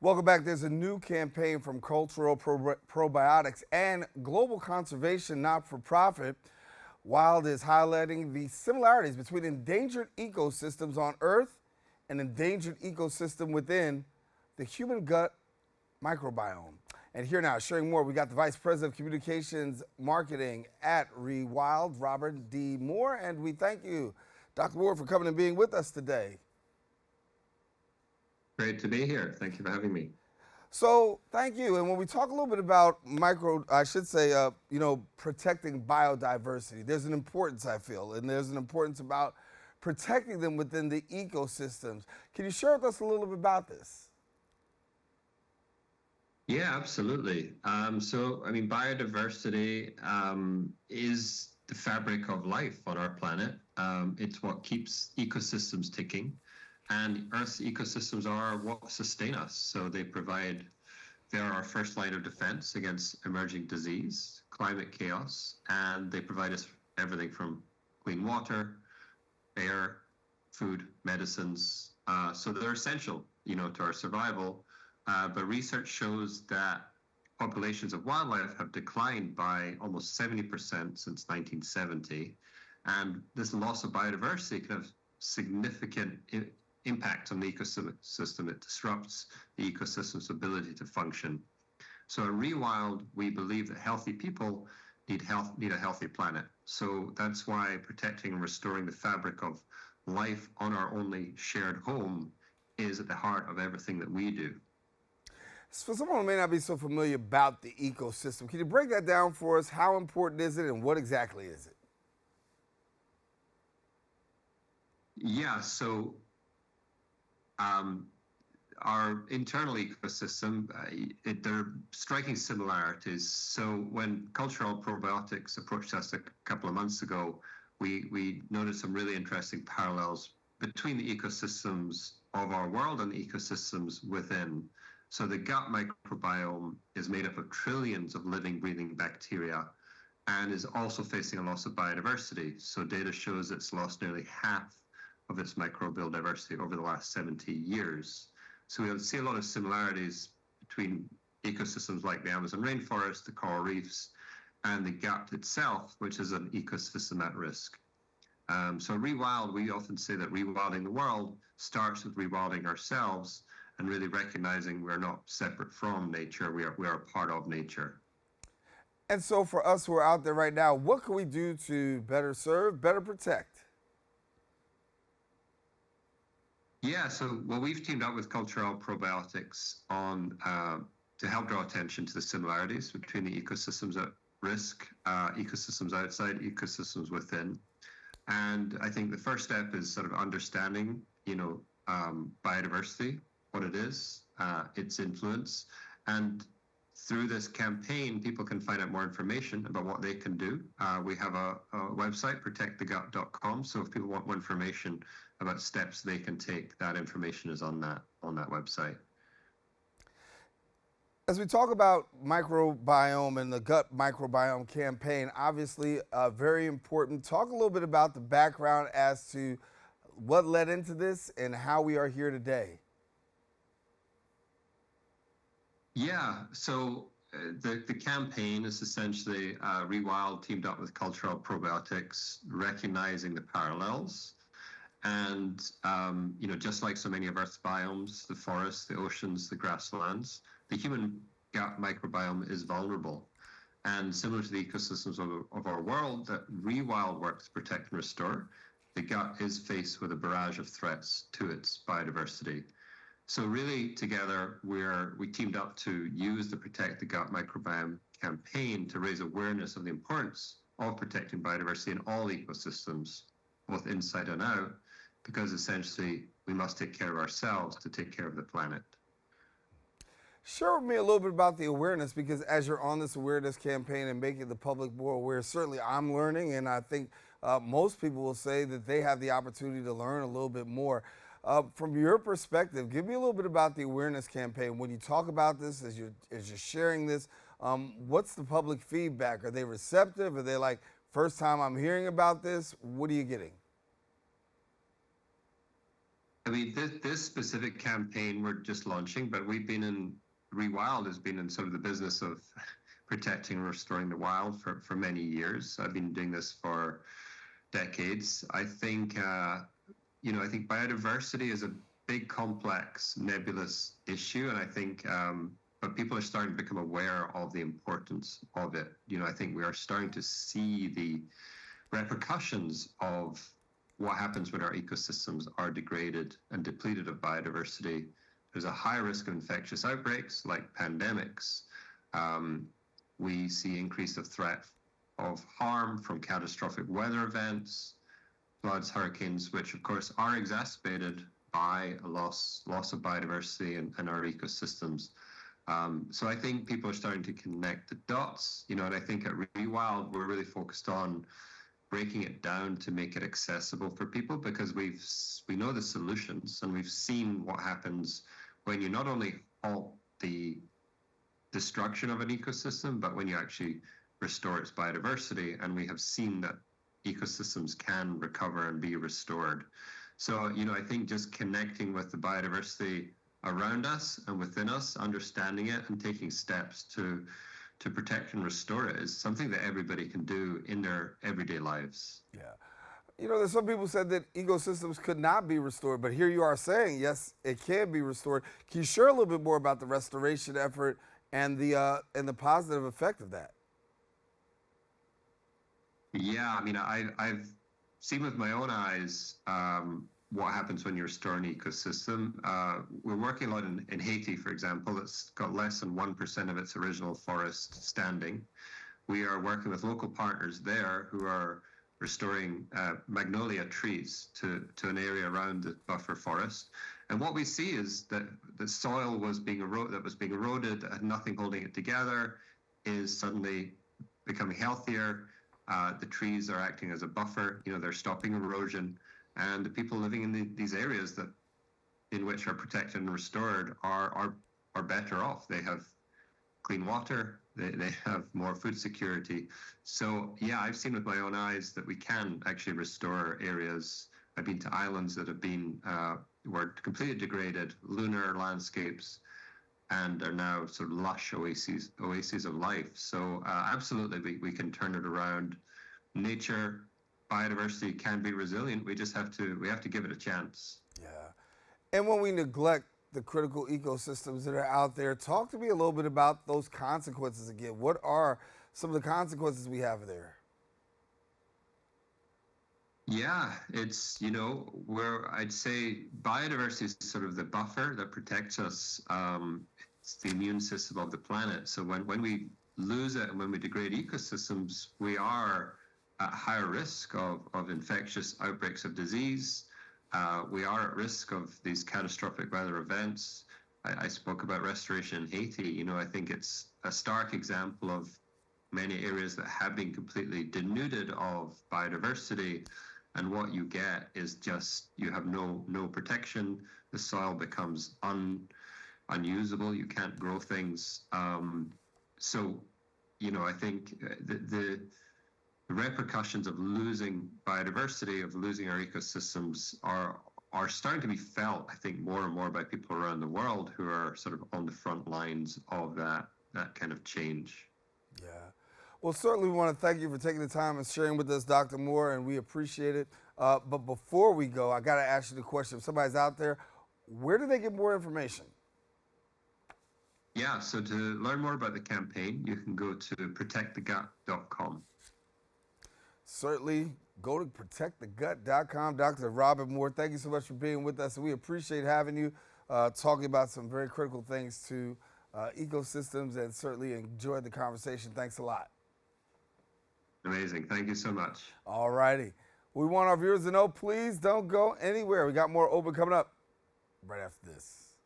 Welcome back. There's a new campaign from Cultural Probiotics and Global Conservation Not-for-Profit. Wild is highlighting the similarities between endangered ecosystems on Earth and endangered ecosystem within the human gut microbiome. And here now, sharing more, we got the Vice President of Communications Marketing at Rewild, Robert D. Moore, and we thank you, Dr. Moore, for coming and being with us today. Great to be here. Thank you for having me. So thank you. And when we talk a little bit about protecting biodiversity, there's an importance, I feel, and there's an importance about protecting them within the ecosystems. Can you share with us a little bit about this? Yeah, absolutely. Biodiversity is the fabric of life on our planet. It's what keeps ecosystems ticking. And Earth's ecosystems are what sustain us. So they're our first line of defense against emerging disease, climate chaos, and they provide us everything from clean water, air, food, medicines. So they're essential, to our survival. But research shows that populations of wildlife have declined by almost 70% since 1970. And this loss of biodiversity can have significant impact on the ecosystem. It disrupts the ecosystem's ability to function. So at Rewild, we believe that healthy people need a healthy planet. So that's why protecting and restoring the fabric of life on our only shared home is at the heart of everything that we do. For someone who may not be so familiar about the ecosystem, can you break that down for us? How important is it and what exactly is it? Yeah, so our internal ecosystem, there are striking similarities. So when Cultural Probiotics approached us a couple of months ago, we noticed some really interesting parallels between the ecosystems of our world and the ecosystems within. So the gut microbiome is made up of trillions of living, breathing bacteria and is also facing a loss of biodiversity. So data shows it's lost nearly half of its microbial diversity over the last 70 years. So we'll see a lot of similarities between ecosystems like the Amazon rainforest, the coral reefs, and the gut itself, which is an ecosystem at risk. So Rewild, we often say that rewilding the world starts with rewilding ourselves and really recognizing we're not separate from nature, we are part of nature. And so for us who are out there right now, what can we do to better serve, better protect? Yeah, we've teamed up with Cultural Probiotics to help draw attention to the similarities between the ecosystems at risk, ecosystems outside, ecosystems within. And I think the first step is sort of understanding, biodiversity, what it is, its influence. And through this campaign, people can find out more information about what they can do. We have a website, protectthegut.com. So if people want more information about steps they can take, that information is on that website. As we talk about microbiome and the gut microbiome campaign, obviously very important. Talk a little bit about the background as to what led into this and how we are here today. Yeah, so the campaign is essentially Rewild teamed up with Cultural Probiotics, recognizing the parallels. And, just like so many of Earth's biomes, the forests, the oceans, the grasslands, the human gut microbiome is vulnerable. And similar to the ecosystems of our world that Rewild works to protect and restore, the gut is faced with a barrage of threats to its biodiversity. So really, together, we teamed up to use the Protect the Gut Microbiome campaign to raise awareness of the importance of protecting biodiversity in all ecosystems, both inside and out, because essentially we must take care of ourselves to take care of the planet. Share with me a little bit about the awareness, because as you're on this awareness campaign and making the public more aware, certainly I'm learning, and I think most people will say that they have the opportunity to learn a little bit more. From your perspective, give me a little bit about the awareness campaign. When you talk about this, as you're sharing this, what's the public feedback? Are they receptive? Are they like, first time I'm hearing about this? What are you getting? I mean, this specific campaign we're just launching, but Rewild has been in sort of the business of protecting and restoring the wild for many years. I've been doing this for decades. I think, I think biodiversity is a big, complex, nebulous issue, and I think, but people are starting to become aware of the importance of it. I think we are starting to see the repercussions of what happens when our ecosystems are degraded and depleted of biodiversity. There's a high risk of infectious outbreaks like pandemics. We see increase of threat of harm from catastrophic weather events, floods, hurricanes, which of course are exacerbated by a loss of biodiversity and our ecosystems. So I think people are starting to connect the dots, and I think at Rewild, we're really focused on breaking it down to make it accessible for people, because we know the solutions, and we've seen what happens when you not only halt the destruction of an ecosystem, but when you actually restore its biodiversity. And we have seen that ecosystems can recover and be restored. So, I think just connecting with the biodiversity around us and within us, understanding it and taking steps to protect and restore it is something that everybody can do in their everyday lives. Yeah. There's some people said that ecosystems could not be restored, but here you are saying, yes, it can be restored. Can you share a little bit more about the restoration effort and the positive effect of that? Yeah, I mean, I've seen with my own eyes what happens when you restore an ecosystem. We're working a lot in Haiti, for example, that's got less than 1% of its original forest standing. We are working with local partners there who are restoring magnolia trees to an area around the buffer forest. And what we see is that the soil was being eroded, and nothing holding it together, is suddenly becoming healthier. The trees are acting as a buffer, they're stopping erosion. And the people living in these areas in which are protected and restored are better off. They have clean water, they have more food security. So yeah, I've seen with my own eyes that we can actually restore areas. I've been to islands that have been were completely degraded, lunar landscapes, and are now sort of lush oases of life. So absolutely, we can turn it around. Nature, biodiversity can be resilient. We have to give it a chance. Yeah. And when we neglect the critical ecosystems that are out there, talk to me a little bit about those consequences again. What are some of the consequences we have there? Yeah, it's, where I'd say biodiversity is sort of the buffer that protects us. It's the immune system of the planet. So when we lose it and when we degrade ecosystems, we are at higher risk of infectious outbreaks of disease. We are at risk of these catastrophic weather events. I spoke about restoration in Haiti. I think it's a stark example of many areas that have been completely denuded of biodiversity. And what you get is just, you have no protection. The soil becomes unusable. You can't grow things. So, I think the repercussions of losing biodiversity, of losing our ecosystems, are starting to be felt, I think, more and more by people around the world who are sort of on the front lines of that kind of change. Yeah. Well, certainly we want to thank you for taking the time and sharing with us, Dr. Moore, and we appreciate it. But before we go, I got to ask you the question. If somebody's out there, where do they get more information? Yeah, so to learn more about the campaign, you can go to protectthegut.com. Certainly, go to protectthegut.com. Dr. Robert Moore, thank you so much for being with us. We appreciate having you talking about some very critical things to ecosystems, and certainly enjoyed the conversation. Thanks a lot. Amazing. Thank you so much. All righty. We want our viewers to know, please don't go anywhere. We got more Open coming up right after this.